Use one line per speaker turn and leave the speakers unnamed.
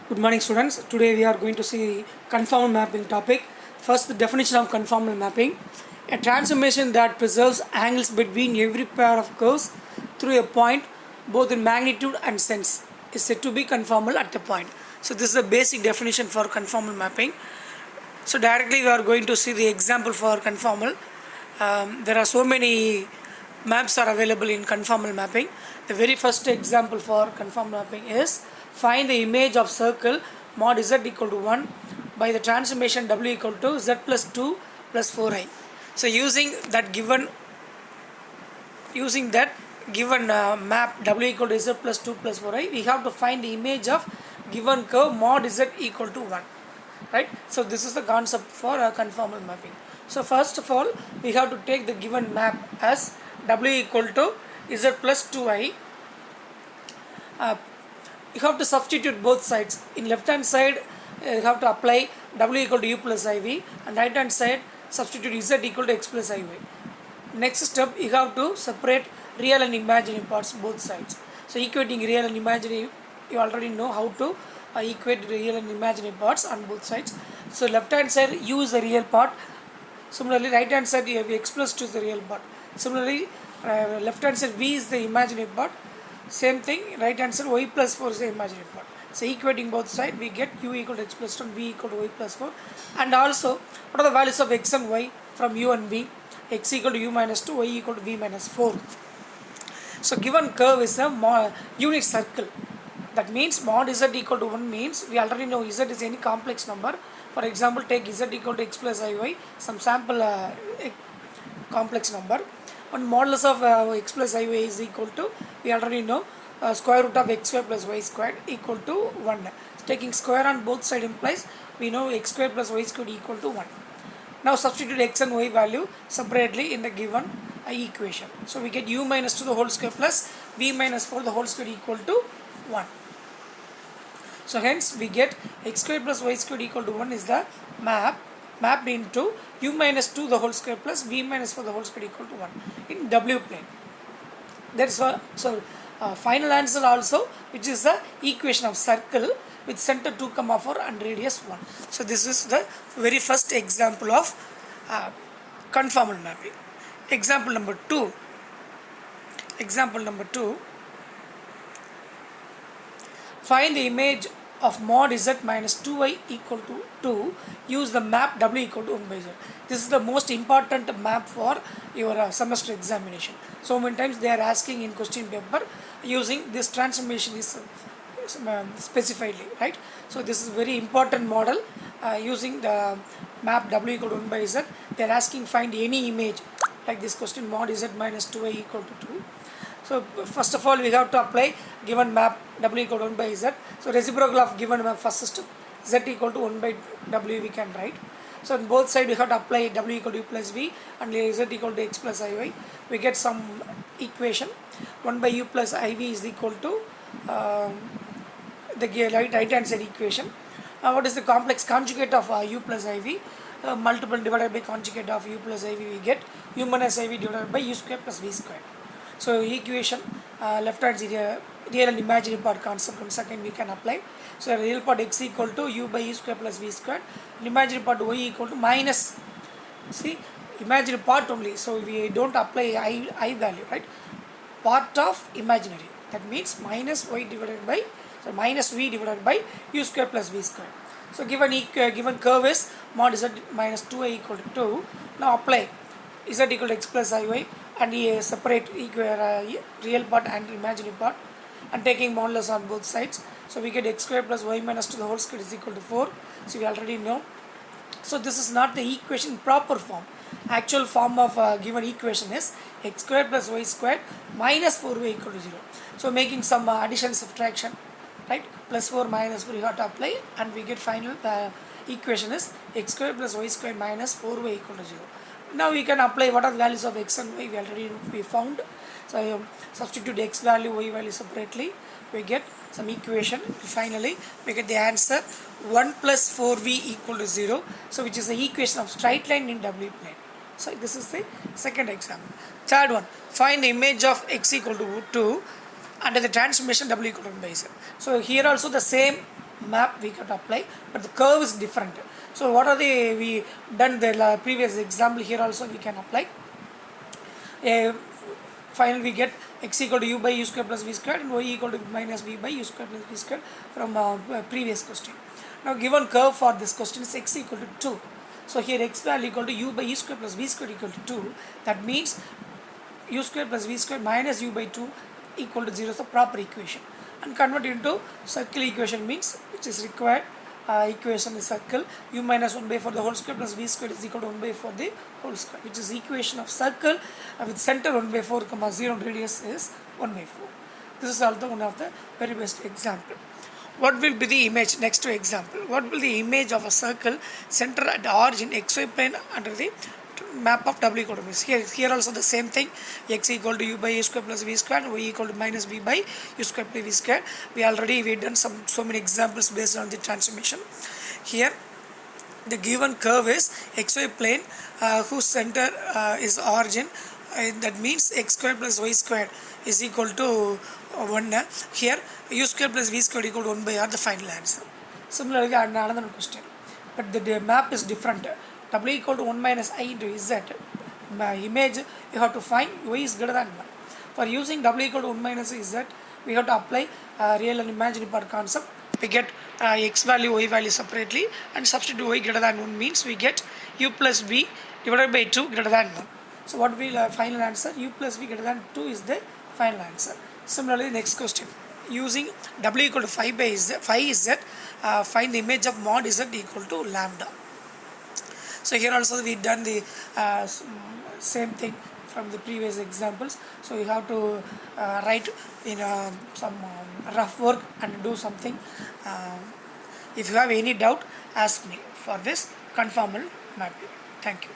Good morning, students. Today we are going to see conformal mapping topic. First, the definition of conformal mapping: a transformation that preserves angles between every pair of curves through a point, both in magnitude and sense, is said to be conformal at a point. So, this is the basic definition for conformal mapping. So, directly we are going to see the example for conformal. There are so many maps are available in conformal mapping. The very first example for conformal mapping is find the image of circle mod z equal to 1 by the transformation w equal to z plus 2 plus 4i. So using that given map w equal to z plus 2 plus 4i, we have to find the image of given curve mod z equal to 1. Right? So this is the concept for conformal mapping. So first of all, we have to take the given map as w equal to z plus 2i. You have to substitute both sides. In left hand side, you have to apply w equal to u plus iv, and right hand side substitute z equal to x plus iy. Next step, you have to separate real and imaginary parts both sides. So equating real and imaginary, you already know how to equate real and imaginary parts on both sides. So left hand side u is the real part. Similarly, right hand side you have x plus 2 is the real part. Similarly, left hand side v is the imaginary part. Same thing, right hand side y plus 4 is the imaginary part. So equating both sides, we get u equal to x plus 1, v equal to y plus 4. And also, what are the values of x and y from u and v? X equal to u minus 2, y equal to v minus 4. So given curve is a unit circle. That means mod z equal to 1 means we already know z is any complex number. For example, take z equal to x plus iy, some sample complex number. And modulus of x plus iy is equal to, we already know, square root of x square plus y squared equal to 1. Taking square on both sides implies we know x square plus y squared equal to 1. Now substitute x and y value separately in the given equation. So we get u minus 2 the whole square plus v minus 4 the whole square equal to 1. So hence we get x square plus y square equal to 1 is the map mapped into u minus 2 the whole square plus v minus 4 the whole square equal to 1 in w plane. That's why, so final answer also, which is the equation of circle with center 2, 4 and radius 1. So this is the very first example of conformal mapping. Example number 2. Find the image of mod z minus 2y equal to 2. Use the map w equal to 1 by z. This is the most important map for your semester examination. So many times they are asking in question paper using this transformation is specifiedly, right? So this is very important model using the map w equal to 1 by z. They are asking find any image like this question mod z minus 2y equal to 2. So first of all, we have to apply given map w equal to 1 by z. So reciprocal of given map first system z equal to 1 by w we can write. So on both sides we have to apply w equal to u plus v and z equal to x plus iy. We get some equation 1 by u plus iv is equal to the right hand side equation. What is the complex conjugate of u plus iv? Multiple divided by conjugate of u plus iv, we get u minus iv divided by u square plus v square. So equation left hand side real and imaginary part concept from second we can apply. So real part x equal to u by u square plus v square, and imaginary part y equal to minus, see, imaginary part only, so we don't apply I value, right? Part of imaginary, that means minus y divided by, so minus v divided by u square plus v square. So given curve is mod z minus 2i equal to 2. Now apply z equal to x plus iy and separate real part and imaginary part and taking modulus on both sides. So we get x square plus y minus 2 the whole square is equal to 4. So we already know. So this is not the equation proper form. Actual form of given equation is x square plus y square minus 4y equal to 0. So making some addition subtraction, right? Plus 4 minus 4 you have to apply and we get final equation is x square plus y square minus 4y equal to 0. Now we can apply what are the values of x and y we already found. So substitute x value, y value separately, we get some equation. Finally we get the answer 1 plus 4v equal to 0. So which is the equation of straight line in w plane. So this is the second example. Third one, find the image of x equal to 2 under the transformation w equal to 1 by z. So here also the same map we got to apply, but the curve is different. So what are the we done the previous example, here also we can apply. Finally we get x equal to u by u square plus v square and y equal to minus v by u square plus v square from previous question. Now given curve for this question is x equal to 2. So here x value equal to u by u square plus v square equal to 2. That means u square plus v square minus u by 2 equal to 0 is the proper equation. And convert into circle equation means which is required equation is circle u minus 1 by 4 the whole square plus v square is equal to 1 by 4 the whole square, which is equation of circle with center 1 by 4 comma 0 and radius is 1 by 4. This is also one of the very best example. What will be the image next to example? What will the image of a circle center at the origin xy plane under the map of w equal to means here also the same thing, x equal to u by u square plus v square and y equal to minus v by u square plus v square. We done so many examples based on the transformation. Here the given curve is xy plane whose center is origin, that means x square plus y square is equal to 1. Here u square plus v square equal to 1 by r, the final answer. Similarly another question, but the map is different. W equal to 1 minus I into Z image you have to find y is greater than 1. For using W equal to 1 minus Z, we have to apply real and imaginary part concept. We get x value, y value separately and substitute y greater than 1 means we get u plus v divided by 2 greater than 1. So what will final answer? U plus v greater than 2 is the final answer. Similarly, next question. Using W equal to 5 by Z, 5 Z, find the image of mod Z equal to lambda. So here also we done the same thing from the previous examples. So you have to write in some rough work and do something. If you have any doubt, ask me for this conformal mapping. Thank you.